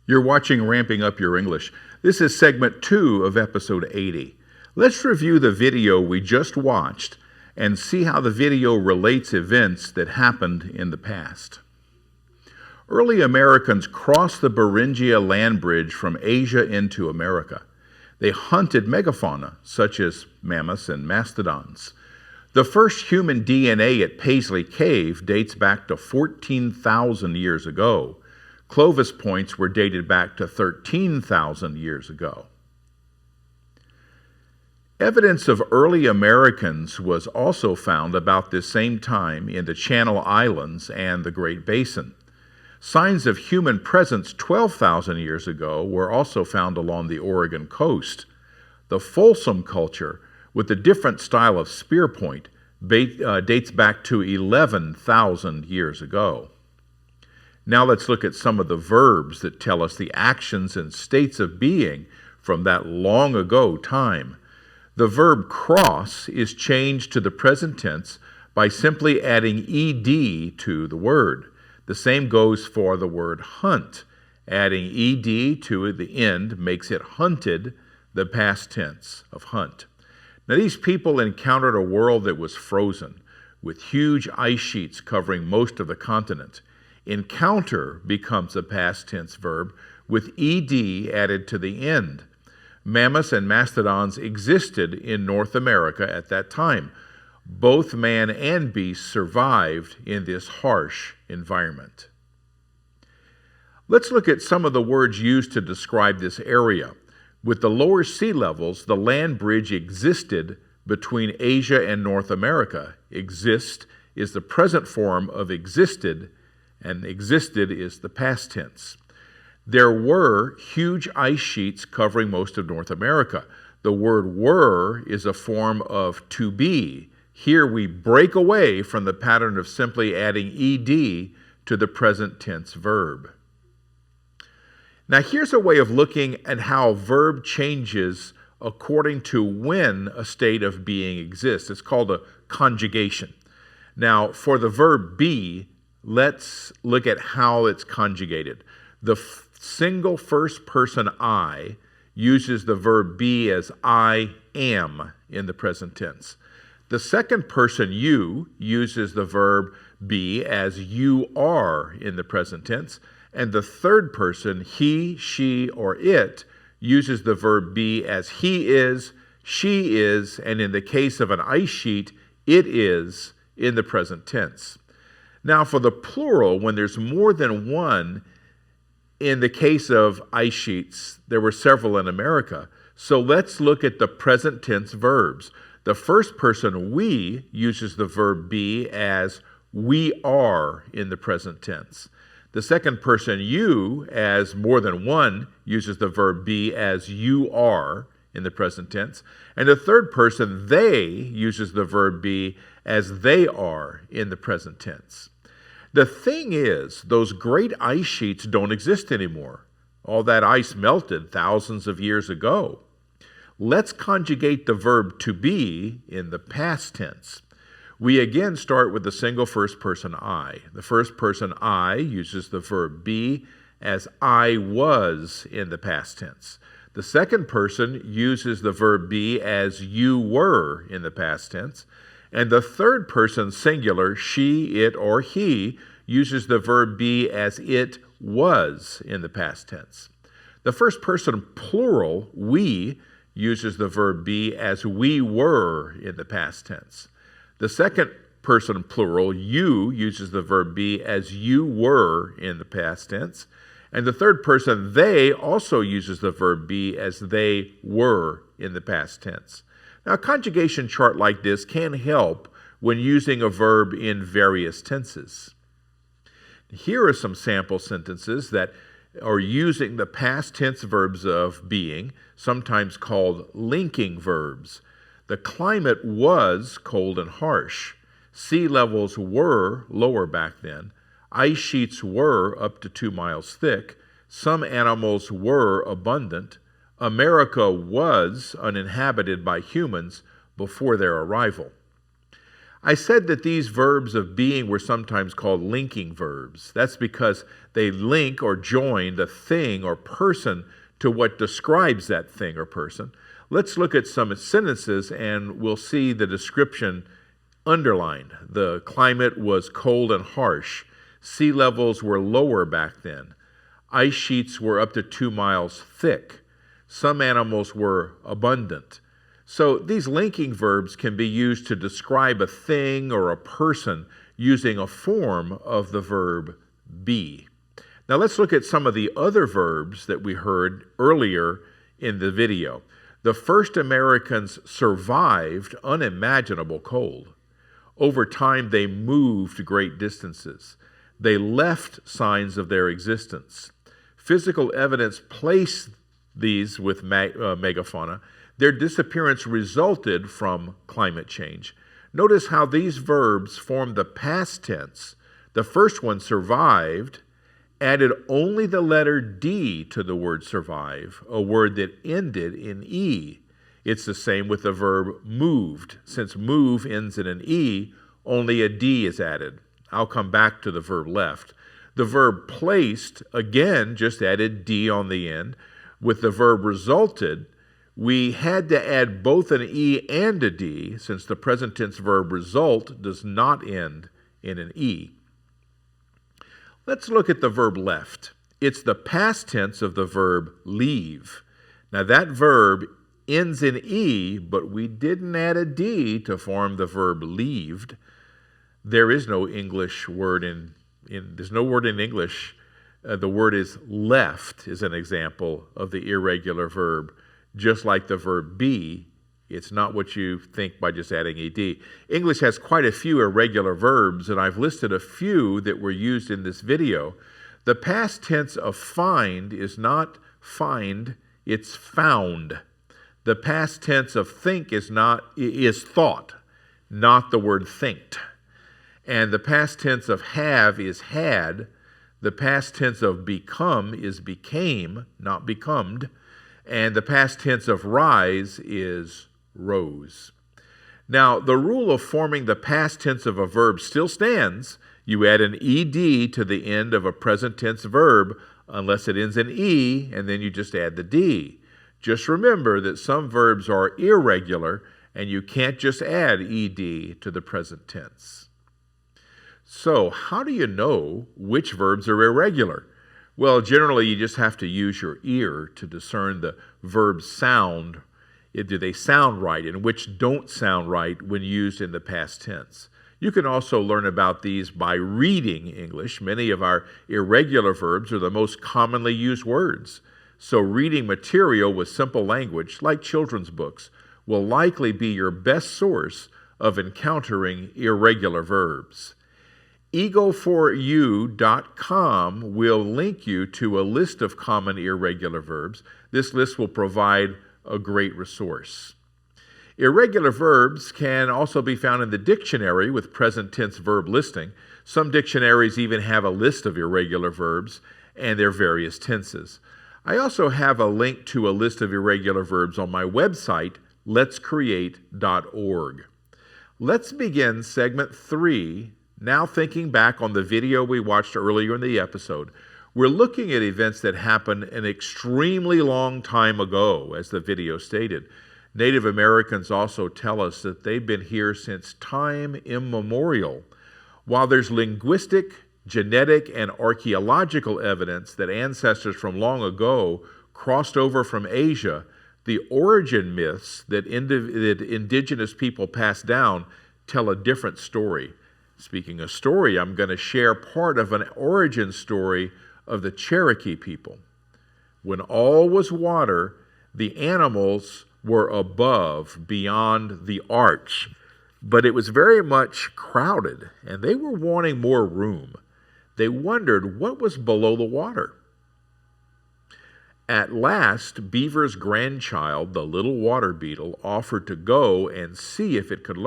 You're watching Ramping Up Your English. This is segment 2 of episode 80. Let's review the video we just watched and see how the video relates events that happened in the past. Early Americans crossed the Bering Land Bridge from Asia into America. They hunted megafauna, such as mammoths and mastodons. The first human DNA at Paisley Cave dates back to 14,000 years ago. Clovis points were dated back to 13,000 years ago. Evidence of early Americans was also found about this same time in the Channel Islands and the Great Basin. Signs of human presence 12,000 years ago were also found along the Oregon coast. The Folsom culture, with a different style of spear point, dates back to 11,000 years ago. Now let's look at some of the verbs that tell us the actions and states of being from that long ago time. The verb cross is changed to the present tense by simply adding ed to the word. The same goes for the word hunt. Adding ed to the end makes it hunted, the past tense of hunt. Now these people encountered a world that was frozen, with huge ice sheets covering most of the continent. Encounter becomes a past tense verb with ed added to the end. Mammoths and mastodons existed in North America at that time. Both man and beast survived in this harsh environment. Let's look at some of the words used to describe this area. With the lower sea levels, the land bridge existed between Asia and North America. Exist is the present form of existed, and existed is the past tense. There were huge ice sheets covering most of North America. The word were is a form of to be. Here we break away from the pattern of simply adding ed to the present tense verb. Now here's a way of looking at how a verb changes according to when a state of being exists. It's called a conjugation. Now for the verb be, let's look at how it's conjugated. The single first person I uses the verb be as I am in the present tense. The second person you uses the verb be as you are in the present tense. And the third person, he, she, or it, uses the verb be as he is, she is, and in the case of an ice sheet, it is in the present tense. Now for the plural, when there's more than one, in the case of ice sheets, there were several in America. So let's look at the present tense verbs. The first person, we, uses the verb be as we are in the present tense. The second person, you, as more than one, uses the verb be as you are in the present tense. And the third person, they, uses the verb be as they are in the present tense. The thing is, those great ice sheets don't exist anymore. All that ice melted thousands of years ago. Let's conjugate the verb to be in the past tense. We again start with the single first person I. The first person I uses the verb be as I was in the past tense. The second person uses the verb be as you were in the past tense. And the third person singular, she, it, or he, uses the verb be as it was in the past tense. The first person plural, we, uses the verb be as we were in the past tense. The second person plural, you, uses the verb be as you were in the past tense. And the third person, they, also uses the verb be as they were in the past tense. Now, a conjugation chart like this can help when using a verb in various tenses. Here are some sample sentences that are using the past tense verbs of being, sometimes called linking verbs. The climate was cold and harsh. Sea levels were lower back then. Ice sheets were up to 2 miles thick. Some animals were abundant. America was uninhabited by humans before their arrival. I said that these verbs of being were sometimes called linking verbs. That's because they link or join the thing or person to what describes that thing or person. Let's look at some sentences and we'll see the description underlined. The climate was cold and harsh. Sea levels were lower back then. Ice sheets were up to 2 miles thick. Some animals were abundant. So these linking verbs can be used to describe a thing or a person using a form of the verb be. Now let's look at some of the other verbs that we heard earlier in the video. The first Americans survived unimaginable cold. Over time, they moved great distances. They left signs of their existence. Physical evidence placed these with megafauna. Their disappearance resulted from climate change. Notice how these verbs form the past tense. The first one, survived, added only the letter D to the word survive, a word that ended in E. It's the same with the verb moved. Since move ends in an E, only a D is added. I'll come back to the verb left. The verb placed, again, just added D on the end. With the verb resulted, we had to add both an E and a D, since the present tense verb result does not end in an E. Let's look at the verb left. It's the past tense of the verb leave. Now that verb ends in E, but we didn't add a D to form the verb leaved. There is no English word there's no word in English. The word is left is an example of the irregular verb. Just like the verb be, it's not what you think by just adding ed. English has quite a few irregular verbs, and I've listed a few that were used in this video. The past tense of find is not find, it's found. The past tense of think is thought, not the word thinked. And the past tense of have is had. The past tense of become is became, not becomed. And the past tense of rise is rose. Now, the rule of forming the past tense of a verb still stands. You add an ed to the end of a present tense verb unless it ends in e, and then you just add the d. Just remember that some verbs are irregular, and you can't just add ed to the present tense. So, how do you know which verbs are irregular? Well, generally, you just have to use your ear to discern the verbs sound. Do they sound right, and which don't sound right when used in the past tense. You can also learn about these by reading English. Many of our irregular verbs are the most commonly used words. So reading material with simple language, like children's books, will likely be your best source of encountering irregular verbs. Ego4u.com will link you to a list of common irregular verbs. This list will provide a great resource. Irregular verbs can also be found in the dictionary with present tense verb listing. Some dictionaries even have a list of irregular verbs and their various tenses. I also have a link to a list of irregular verbs on my website, letscreate.org. Let's begin segment 3. Now thinking back on the video we watched earlier in the episode, we're looking at events that happened an extremely long time ago, as the video stated. Native Americans also tell us that they've been here since time immemorial. While there's linguistic, genetic, and archaeological evidence that ancestors from long ago crossed over from Asia, the origin myths that indigenous people passed down tell a different story. Speaking of story, I'm going to share part of an origin story of the Cherokee people. When all was water, the animals were above, beyond the arch, but it was very much crowded, and they were wanting more room. They wondered what was below the water. At last, Beaver's grandchild, the little water beetle, offered to go and see if it could learn.